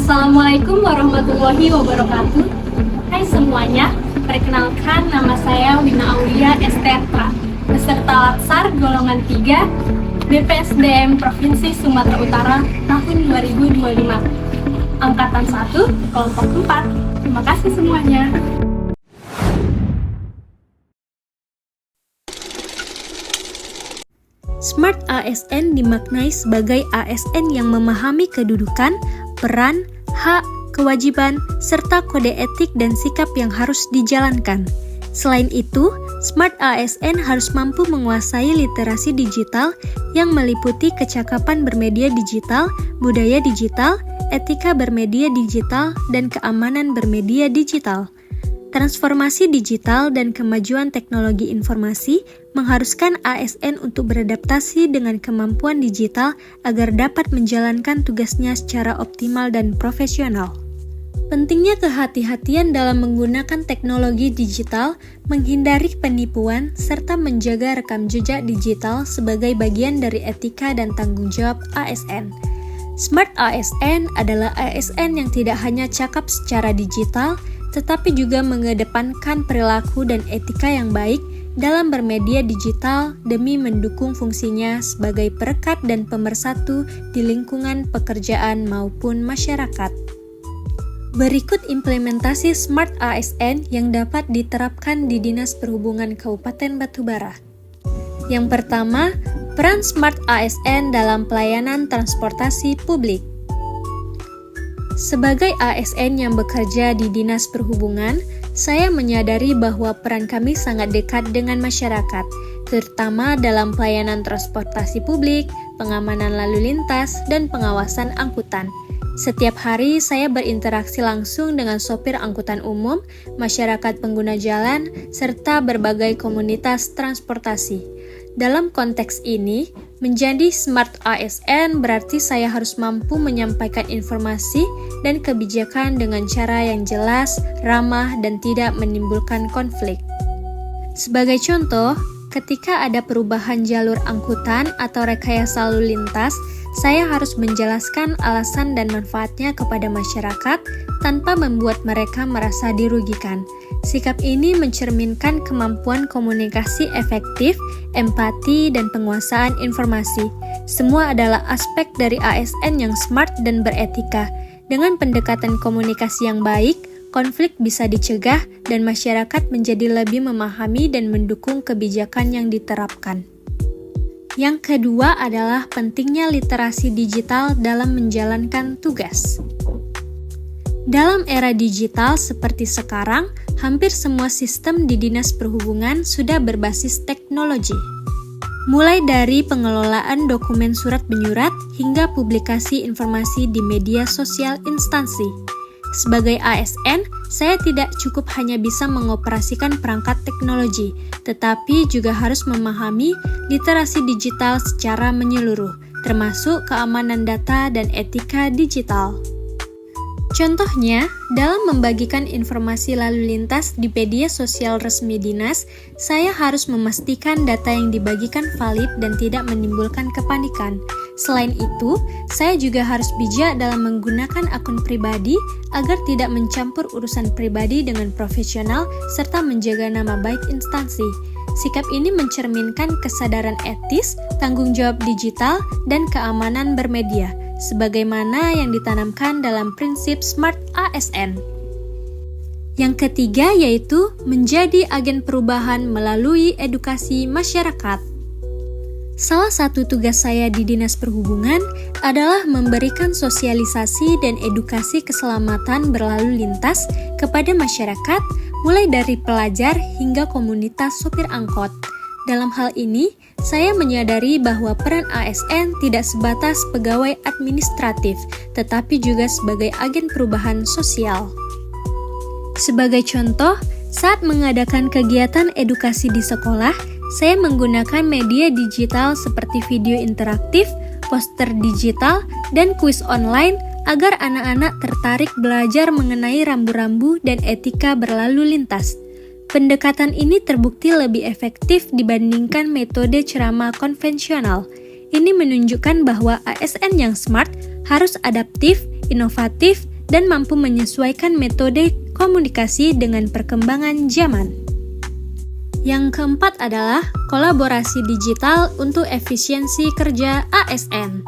Assalamualaikum warahmatullahi wabarakatuh. Hai semuanya, perkenalkan nama saya Wina Aulia Estetra, peserta Latsar golongan 3 BPSDM Provinsi Sumatera Utara tahun 2025, Angkatan 1, kelompok 4. Terima kasih semuanya. Smart ASN dimaknai sebagai ASN yang memahami kedudukan, peran, hak, kewajiban, serta kode etik dan sikap yang harus dijalankan. Selain itu, Smart ASN harus mampu menguasai literasi digital yang meliputi kecakapan bermedia digital, budaya digital, etika bermedia digital, dan keamanan bermedia digital. Transformasi digital dan kemajuan teknologi informasi mengharuskan ASN untuk beradaptasi dengan kemampuan digital agar dapat menjalankan tugasnya secara optimal dan profesional. Pentingnya kehati-hatian dalam menggunakan teknologi digital, menghindari penipuan, serta menjaga rekam jejak digital sebagai bagian dari etika dan tanggung jawab ASN. Smart ASN adalah ASN yang tidak hanya cakap secara digital, tetapi juga mengedepankan perilaku dan etika yang baik dalam bermedia digital demi mendukung fungsinya sebagai perekat dan pemersatu di lingkungan pekerjaan maupun masyarakat. Berikut implementasi Smart ASN yang dapat diterapkan di Dinas Perhubungan Kabupaten Batubara. Yang pertama, peran Smart ASN dalam pelayanan transportasi publik. Sebagai ASN yang bekerja di Dinas Perhubungan, saya menyadari bahwa peran kami sangat dekat dengan masyarakat, terutama dalam pelayanan transportasi publik, pengamanan lalu lintas, dan pengawasan angkutan. Setiap hari saya berinteraksi langsung dengan sopir angkutan umum, masyarakat pengguna jalan, serta berbagai komunitas transportasi. Dalam konteks ini, menjadi Smart ASN berarti saya harus mampu menyampaikan informasi dan kebijakan dengan cara yang jelas, ramah, dan tidak menimbulkan konflik. Sebagai contoh, ketika ada perubahan jalur angkutan atau rekayasa lalu lintas, saya harus menjelaskan alasan dan manfaatnya kepada masyarakat tanpa membuat mereka merasa dirugikan. Sikap ini mencerminkan kemampuan komunikasi efektif, empati, dan penguasaan informasi. Semua adalah aspek dari ASN yang smart dan beretika. Dengan pendekatan komunikasi yang baik, konflik bisa dicegah dan masyarakat menjadi lebih memahami dan mendukung kebijakan yang diterapkan. Yang kedua adalah pentingnya literasi digital dalam menjalankan tugas. Dalam era digital seperti sekarang, hampir semua sistem di Dinas Perhubungan sudah berbasis teknologi. Mulai dari pengelolaan dokumen surat menyurat hingga publikasi informasi di media sosial instansi. Sebagai ASN, saya tidak cukup hanya bisa mengoperasikan perangkat teknologi, tetapi juga harus memahami literasi digital secara menyeluruh, termasuk keamanan data dan etika digital. Contohnya, dalam membagikan informasi lalu lintas di media sosial resmi dinas, saya harus memastikan data yang dibagikan valid dan tidak menimbulkan kepanikan. Selain itu, saya juga harus bijak dalam menggunakan akun pribadi agar tidak mencampur urusan pribadi dengan profesional serta menjaga nama baik instansi. Sikap ini mencerminkan kesadaran etis, tanggung jawab digital, dan keamanan bermedia, sebagaimana yang ditanamkan dalam prinsip Smart ASN. Yang ketiga yaitu menjadi agen perubahan melalui edukasi masyarakat. Salah satu tugas saya di Dinas Perhubungan adalah memberikan sosialisasi dan edukasi keselamatan berlalu lintas kepada masyarakat, mulai dari pelajar hingga komunitas sopir angkot. Dalam hal ini, saya menyadari bahwa peran ASN tidak sebatas pegawai administratif, tetapi juga sebagai agen perubahan sosial. Sebagai contoh, saat mengadakan kegiatan edukasi di sekolah, saya menggunakan media digital seperti video interaktif, poster digital, dan kuis online agar anak-anak tertarik belajar mengenai rambu-rambu dan etika berlalu lintas. Pendekatan ini terbukti lebih efektif dibandingkan metode ceramah konvensional. Ini menunjukkan bahwa ASN yang smart harus adaptif, inovatif, dan mampu menyesuaikan metode komunikasi dengan perkembangan zaman. Yang keempat adalah kolaborasi digital untuk efisiensi kerja ASN.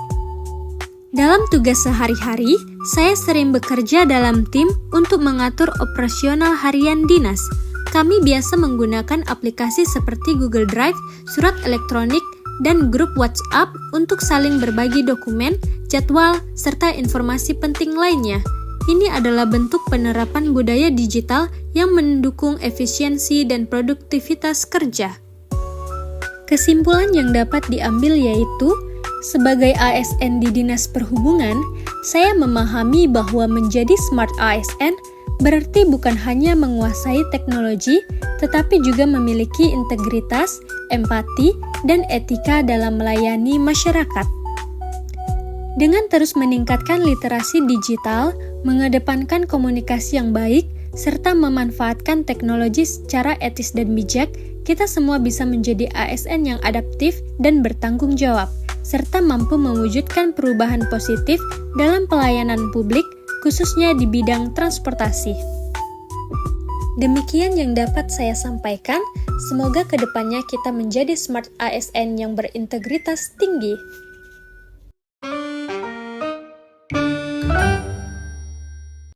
Dalam tugas sehari-hari, saya sering bekerja dalam tim untuk mengatur operasional harian dinas. Kami biasa menggunakan aplikasi seperti Google Drive, surat elektronik, dan grup WhatsApp untuk saling berbagi dokumen, jadwal, serta informasi penting lainnya. Ini adalah bentuk penerapan budaya digital yang mendukung efisiensi dan produktivitas kerja. Kesimpulan yang dapat diambil yaitu, sebagai ASN di Dinas Perhubungan, saya memahami bahwa menjadi smart ASN berarti bukan hanya menguasai teknologi, tetapi juga memiliki integritas, empati, dan etika dalam melayani masyarakat. Dengan terus meningkatkan literasi digital, mengedepankan komunikasi yang baik, serta memanfaatkan teknologi secara etis dan bijak, kita semua bisa menjadi ASN yang adaptif dan bertanggung jawab, serta mampu mewujudkan perubahan positif dalam pelayanan publik, khususnya di bidang transportasi. Demikian yang dapat saya sampaikan. Semoga kedepannya kita menjadi smart ASN yang berintegritas tinggi.